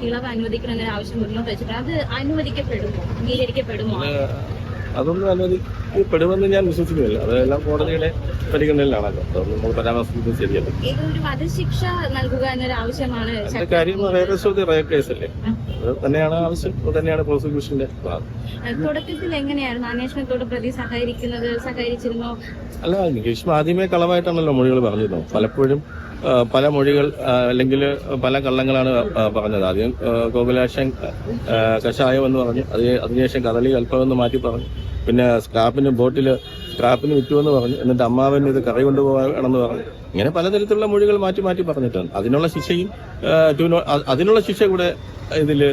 ഇളവ് അനുവദിക്കണമെന്ന ആവശ്യം മുന്നോട്ട് വെച്ചിട്ട് അത് അനുവദിക്കപ്പെടുമോ, അംഗീകരിക്കപ്പെടുമോ? അതൊന്നും അനുവദിക്കപ്പെടുമെന്ന് ഞാൻ വിശ്വസിക്കുന്നില്ല. അതെല്ലാം കോടതിയുടെ പരിഗണനയിലാണല്ലോ. അതൊന്നും നമ്മൾ പരാമർശിക്കുന്നത് ശരിയല്ല. ഒരു വധശിക്ഷ നൽകുക എന്നൊരു ആവശ്യമാണ്. അതിന്റെ കാര്യം റയർ കേസല്ലേ, അത് തന്നെയാണ് ആവശ്യം, അത് തന്നെയാണ് പ്രോസിക്യൂഷന്റെ ഭാഗം. തുടക്കത്തിൽ എങ്ങനെയായിരുന്നു അന്വേഷണത്തോട് പ്രതി സഹകരിച്ചിരുന്നോ? അല്ല, ഗ്രീഷ്മ ആദ്യമേ കളവായിട്ടാണല്ലോ മൊഴികൾ പറഞ്ഞിരുന്നത്. പലപ്പോഴും പല മൊഴികൾ അല്ലെങ്കിൽ പല കള്ളങ്ങളാണ് പറഞ്ഞത്. ആദ്യം കോകുലാശൻ കഷായം എന്ന് പറഞ്ഞു, അതിനുശേഷം കദളി അല്പമെന്ന് മാറ്റി പറഞ്ഞു, പിന്നെ സ്ക്രാപ്പിന് വിറ്റുവെന്ന് പറഞ്ഞു, എന്നിട്ട് അമ്മാവൻ ഇത് കറി കൊണ്ടുപോകണമെന്ന് പറഞ്ഞു. ഇങ്ങനെ പലതരത്തിലുള്ള മൊഴികൾ മാറ്റി മാറ്റി പറഞ്ഞിട്ടുണ്ട്. അതിനുള്ള ശിക്ഷ കൂടെ ഇതില്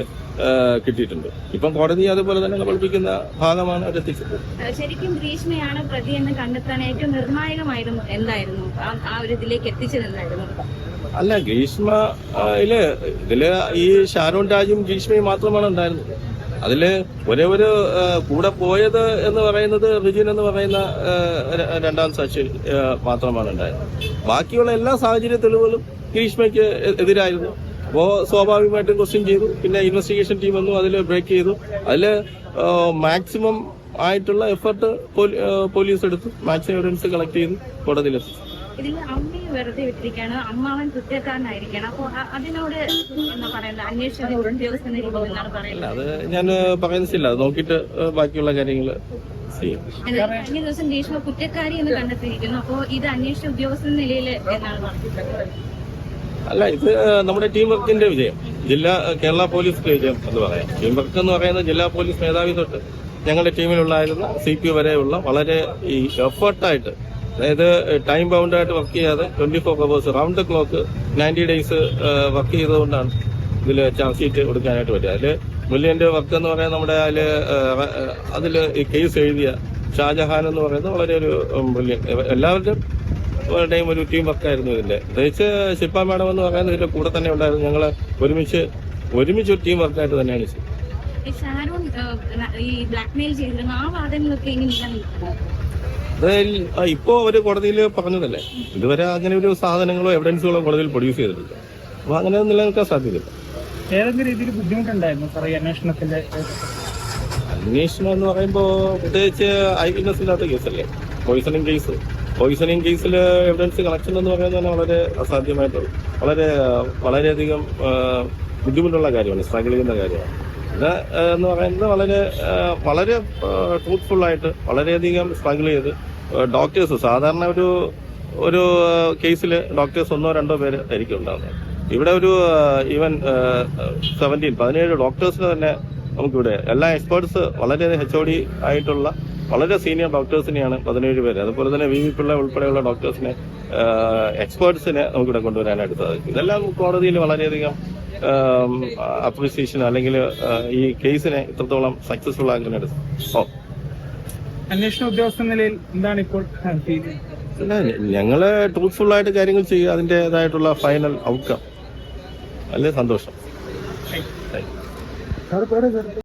കിട്ടിയിട്ടുണ്ട്. ഇപ്പം കോടതി അതുപോലെ തന്നെ കബളിപ്പിക്കുന്ന ഭാഗമാണ് അവരെത്തിച്ചത്. ശരിക്കും ഗ്രീഷ്മയാണ് പ്രതി എന്ന് കണ്ടെത്താൻ ഏറ്റവും നിർണായകമായിരുന്നു എന്തായിരുന്നു ആ ഒരു ഇതിലേക്ക് എത്തിച്ചതെന്നായിരുന്നു? അല്ല, ഗ്രീഷ്മ ഇതില് ഈ ഷാരോൺ രാജും ഗ്രീഷ്മയും മാത്രമാണ് ഉണ്ടായിരുന്നത്. അതില് ഒരേ ഒരു കൂടെ പോയത് എന്ന് പറയുന്നത് റിജിൻ എന്ന് പറയുന്ന രണ്ടാം സാക്ഷി മാത്രമാണ് ഉണ്ടായിരുന്നത്. ബാക്കിയുള്ള എല്ലാ സാഹചര്യ തെളിവുകളും ഗ്രീഷ്മയ്ക്ക് എതിരായിരുന്നു. അപ്പോൾ സ്വാഭാവികമായിട്ടും ക്വസ്റ്റ്യൻ ചെയ്തു. പിന്നെ ഇൻവെസ്റ്റിഗേഷൻ ടീം വന്നു, അതിൽ ബ്രേക്ക് ചെയ്തു. അതിൽ മാക്സിമം ആയിട്ടുള്ള എഫർട്ട് പോലീസ് എടുത്തു, മാക്സിമം എവിഡൻസ് കളക്ട് ചെയ്തു കോടതിയിലെത്തി. ഇതിൽ അമ്മയെ വെറുതെ വിട്ടിരിക്കുകയാണ്, അമ്മാവൻ കുറ്റക്കാരനായിരിക്കണം. അപ്പോൾ അതിനോട് എന്താ പറയുന്നത്, അന്വേഷണ ഉദ്യോഗസ്ഥൻ എന്നാണ് പറയുന്നത്. അത് ഞാൻ പറയുന്നില്ല, അത് നോക്കിയിട്ട് ബാക്കിയുള്ള കാര്യങ്ങൾ ചെയ്യും. കഴിഞ്ഞ ദിവസം ഗ്രീഷ്മ കുറ്റക്കാരി എന്ന് കണ്ടെത്തിയിരിക്കുന്നു. അപ്പോൾ ഇത് അന്വേഷണ ഉദ്യോഗസ്ഥ നിലയിൽ എന്നാണ് പറഞ്ഞത്? അല്ല, ഇത് നമ്മുടെ ടീം വർക്കിന്റെ വിജയം, കേരള പോലീസിന്റെ വിജയം എന്ന് പറയാം. ടീം വർക്ക് എന്ന് പറയുന്നത് ജില്ലാ പോലീസ് മേധാവി തൊട്ട് ഞങ്ങളുടെ ടീമിലുള്ളായിരുന്ന CP വരെയുള്ള വളരെ ഈ എഫേർട്ടായിട്ട്, അതായത് ടൈം ബൗണ്ടായിട്ട് വർക്ക് ചെയ്യാതെ 24 hours round the clock 90 days work ചെയ്തുകൊണ്ടാണ് ഇതിൽ ചാർജ് ഷീറ്റ് കൊടുക്കാനായിട്ട് പറ്റുക. അതിൽ മുല്യന്റെ വർക്ക് എന്ന് പറയുന്നത് നമ്മുടെ അതിൽ ഈ കേസ് എഴുതിയ ഷാജഹാൻ എന്ന് പറയുന്നത് വളരെ ഒരു എല്ലാവരുടെയും ഒരു ടീം വർക്കായിരുന്നു ഇതിന്റെ. പ്രത്യേകിച്ച് ശില്പ മാഡം എന്ന് പറയുന്നത് ഇതിന്റെ കൂടെ തന്നെ ഉണ്ടായിരുന്നു. ഞങ്ങൾ ഒരുമിച്ച് ഒരു ടീം വർക്കായിട്ട് തന്നെയാണ് ചെയ്തത്. ഇപ്പോ അവര് കോടതിയിൽ പറഞ്ഞതല്ലേ, ഇതുവരെ അങ്ങനെ ഒരു സാധനങ്ങളോ എവിഡൻസുകളോ കോടതിയിൽ പ്രൊഡ്യൂസ് ചെയ്തിട്ടില്ല. അപ്പൊ അങ്ങനെ നിലനിൽക്കാൻ സാധ്യതയില്ല. ഏതെങ്കിലും രീതിയിൽ ബുദ്ധിമുട്ടുണ്ടായിരുന്നു സാർ ഈ അന്വേഷണം എന്ന് പറയുമ്പോൾ? പ്രത്യേകിച്ച് ഐ വിറ്റ്നസ് ഇല്ലാത്ത കേസല്ലേ, പോയിസണിങ് കേസിൽ എവിഡൻസ് കളക്ഷൻ എന്ന് പറയുന്നത് തന്നെ വളരെ അസാധ്യമായിട്ടുള്ള വളരെയധികം ബുദ്ധിമുട്ടുള്ള കാര്യമാണ്, സ്ട്രഗിൾ ചെയ്യുന്ന കാര്യമാണ്. ഇത് എന്ന് പറയുന്നത് വളരെ ട്രൂത്ത്ഫുള്ളായിട്ട് വളരെയധികം സ്ട്രഗിൾ ചെയ്ത് ഡോക്ടേഴ്സ്, സാധാരണ ഒരു കേസിൽ ഡോക്ടേഴ്സ് 1-2 പേര് ആയിരിക്കും ഉണ്ടാകുന്നത്. ഇവിടെ ഒരു ഈവൻ 17 ഡോക്ടേഴ്സിന് തന്നെ നമുക്കിവിടെ എല്ലാ എക്സ്പേർട്സ് വളരെ HOD ആയിട്ടുള്ള വളരെ സീനിയർ ഡോക്ടേഴ്സിനെയാണ് 17 പേര്. അതുപോലെ തന്നെ VV പിള്ള ഉൾപ്പെടെയുള്ള ഡോക്ടേഴ്സിനെ, എക്സ്പേർട്സിനെ നമുക്കിവിടെ കൊണ്ടുവരാനായിട്ട് സാധിക്കും. ഇതെല്ലാം കോടതിയിൽ വളരെയധികം അപ്രീസിയേഷൻ, അല്ലെങ്കിൽ ഈ കേസിനെ ഇത്രത്തോളം സക്സസ്ഫുൾ ആക്കാനായിട്ട്. അന്വേഷണ ഉദ്യോഗസ്ഥ നിലയിൽ എന്താണ് ഇപ്പോൾ? ഞങ്ങള് ട്രൂത്ത്ഫുൾ ആയിട്ട് കാര്യങ്ങൾ ചെയ്യുക, അതിൻ്റെതായിട്ടുള്ള ഫൈനൽ ഔട്ട്കം. വളരെ സന്തോഷം.